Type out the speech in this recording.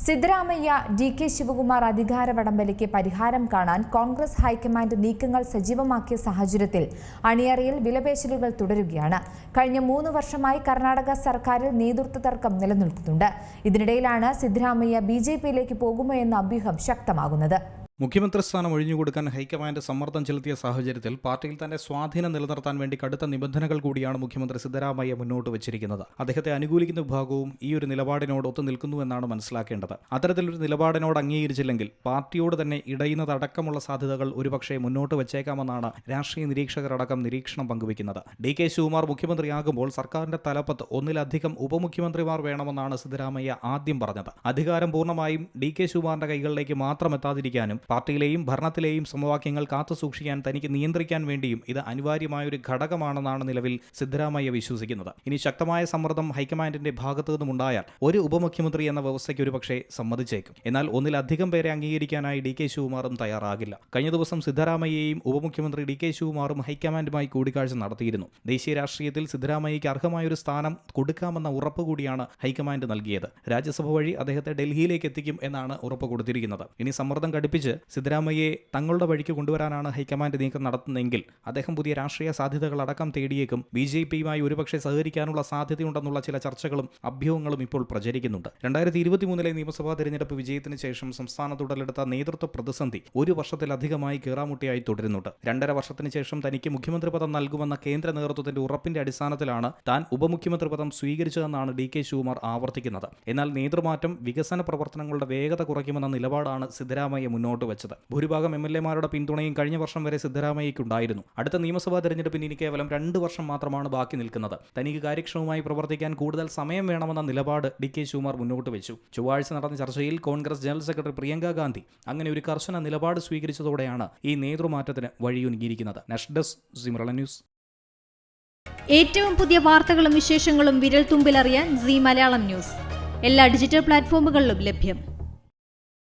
Siddaramaiah, DK. Shivakumar അധികാര വടംവലിക്ക് പരിഹാരം കാണാൻ കോൺഗ്രസ് ഹൈക്കമാൻഡ് നീക്കങ്ങൾ സജീവമാക്കിയ സാഹചര്യത്തിൽ അണിയറയിൽ വിലപേശലുകൾ തുടരുകയാണ്. കഴിഞ്ഞ 3 വർഷമായി കർണാടക സർക്കാരിൽ നേതൃത്വ തർക്കം നിലനിൽക്കുന്നുണ്ട്. ഇതിനിടയിലാണ് സിദ്ധരാമയ്യ ബി.ജെ.പിയിലേക്ക് പോകുമോ എന്ന അഭ്യൂഹം ശക്തമാകുന്നത്. മുഖ്യമന്ത്രി സ്ഥാനം ഒഴിഞ്ഞുകൊടുക്കാൻ ഹൈക്കമാൻഡ് സമ്മർദ്ദം ചെലുത്തിയ സാഹചര്യത്തിൽ പാർട്ടിയിൽ തന്റെ സ്വാധീനം നിലനിർത്താൻ വേണ്ടി കടുത്ത നിബന്ധനകൾ കൂടിയാണ് മുഖ്യമന്ത്രി സിദ്ധരാമയ്യ മുന്നോട്ട് വച്ചിരിക്കുന്നത്. അദ്ദേഹത്തെ അനുകൂലിക്കുന്ന വിഭാഗവും ഈ ഒരു നിലപാടിനോട് ഒത്തു നിൽക്കുന്നുവെന്നാണ് മനസ്സിലാക്കേണ്ടത്. അത്തരത്തിലൊരു നിലപാടിനോട് അംഗീകരിച്ചില്ലെങ്കിൽ പാർട്ടിയോട് തന്നെ ഇടയുന്നതടക്കമുള്ള സാധ്യതകൾ ഒരുപക്ഷെ മുന്നോട്ട് വച്ചേക്കാമെന്നാണ് രാഷ്ട്രീയ നിരീക്ഷകരടക്കം നിരീക്ഷണം പങ്കുവയ്ക്കുന്നത്. ഡി.കെ. ശിവകുമാർ മുഖ്യമന്ത്രിയാകുമ്പോൾ സർക്കാരിന്റെ തലപ്പത്ത് ഒന്നിലധികം ഉപമുഖ്യമന്ത്രിമാർ വേണമെന്നാണ് സിദ്ധരാമയ്യ ആദ്യം പറഞ്ഞത്. അധികാരം പൂർണ്ണമായും ഡി.കെ. ശിവകുമാറിന്റെ കൈകളിലേക്ക് മാത്രം എത്താതിരിക്കാനും പാർട്ടിയിലെയും ഭരണത്തിലെയും സമവാക്യങ്ങൾ കാത്തുസൂക്ഷിക്കാൻ തനിക്ക് നിയന്ത്രിക്കാൻ വേണ്ടിയും ഇത് അനിവാര്യമായൊരു ഘടകമാണെന്നാണ് നിലവിൽ സിദ്ധരാമയ്യ വിശ്വസിക്കുന്നത്. ഇനി ശക്തമായ സമ്മർദ്ദം ഹൈക്കമാൻഡിന്റെ ഭാഗത്തു നിന്നുമുണ്ടായാൽ ഒരു ഉപമുഖ്യമന്ത്രി എന്ന വ്യവസ്ഥയ്ക്ക് ഒരുപക്ഷെ സമ്മതിച്ചേക്കും. എന്നാൽ ഒന്നിലധികം പേരെ അംഗീകരിക്കാനായി ഡി.കെ. ശിവകുമാറും തയ്യാറാകില്ല. കഴിഞ്ഞ ദിവസം സിദ്ധരാമയ്യയും ഉപമുഖ്യമന്ത്രി ഡി.കെ. ശിവകുമാറും ഹൈക്കമാൻഡുമായി കൂടിക്കാഴ്ച നടത്തിയിരുന്നു. ദേശീയ രാഷ്ട്രീയത്തിൽ സിദ്ധരാമയ്യയ്ക്ക് അർഹമായൊരു സ്ഥാനം കൊടുക്കാമെന്ന ഉറപ്പ് കൂടിയാണ് ഹൈക്കമാൻഡ് നൽകിയത്. രാജ്യസഭ വഴി അദ്ദേഹത്തെ ഡൽഹിയിലേക്ക് എത്തിക്കും എന്നാണ് ഉറപ്പ് കൊടുത്തിരിക്കുന്നത്. ഇനി സമ്മർദ്ദം കടുപ്പിച്ച് സിദ്ധരാമയ്യയെ തങ്ങളുടെ വഴിക്ക് കൊണ്ടുവരാനാണ് ഹൈക്കമാൻഡ് നീക്കം നടത്തുന്നതെങ്കിൽ അദ്ദേഹം പുതിയ രാഷ്ട്രീയ സാധ്യതകളടക്കം തേടിയേക്കും. ബി.ജെ.പിയുമായി ഒരുപക്ഷെ സഹകരിക്കാനുള്ള സാധ്യതയുണ്ടെന്നുള്ള ചില ചർച്ചകളും അഭ്യൂഹങ്ങളും ഇപ്പോൾ പ്രചരിക്കുന്നുണ്ട്. 2023 നിയമസഭാ തെരഞ്ഞെടുപ്പ് വിജയത്തിന് ശേഷം സംസ്ഥാനത്തുടലെടുത്ത നേതൃത്വ പ്രതിസന്ധി 1 വർഷത്തിലധികമായി കീറാമുട്ടിയായി തുടരുന്നുണ്ട്. 2.5 വർഷത്തിന് ശേഷം തനിക്ക് മുഖ്യമന്ത്രി പദം നൽകുമെന്ന കേന്ദ്ര നേതൃത്വത്തിന്റെ ഉറപ്പിന്റെ അടിസ്ഥാനത്തിലാണ് താൻ ഉപമുഖ്യമന്ത്രി പദം സ്വീകരിച്ചതെന്നാണ് ഡി.കെ. ശിവകുമാർ ആവർത്തിക്കുന്നത്. എന്നാൽ നേതൃമാറ്റം വികസന പ്രവർത്തനങ്ങളുടെ വേഗത കുറയ്ക്കുമെന്ന നിലപാടാണ് സിദ്ധരാമയ്യ മുന്നോട്ട് വെച്ചത്. ഭൂരിഭാഗം എം.എൽ.എമാരുടെ പിന്തുണയും കഴിഞ്ഞ വർഷം വരെ സിദ്ധരാമയ്യയ്ക്കുണ്ടായിരുന്നു. അടുത്ത നിയമസഭാ തെരഞ്ഞെടുപ്പിന് ഇനി കേവലം 2 വർഷം മാത്രമാണ് ബാക്കി നിൽക്കുന്നത്. തനിക്ക് കാര്യക്ഷമമായി പ്രവർത്തിക്കാൻ കൂടുതൽ സമയം വേണമെന്ന നിലപാട് ഡി.കെ. ശിവകുമാർ മുന്നോട്ട് വെച്ചു. ചൊവ്വാഴ്ച നടന്ന ചർച്ചയിൽ കോൺഗ്രസ് ജനറൽ സെക്രട്ടറി പ്രിയങ്ക ഗാന്ധി അങ്ങനെ ഒരു കർശന നിലപാട് സ്വീകരിച്ചതോടെയാണ് ഈ നേതൃമാറ്റത്തിന് വഴിയൊരുങ്ങിയിരിക്കുന്നത്. Next desk Zee Malayalam news. ഏറ്റവും പുതിയ വാർത്തകളും വിശേഷങ്ങളും വിരൽ തുമ്പിലറിയാൻ സി മലയാളം ന്യൂസ് എല്ലാ ഡിജിറ്റൽ പ്ലാറ്റ്ഫോമുകളിലും ലഭ്യം.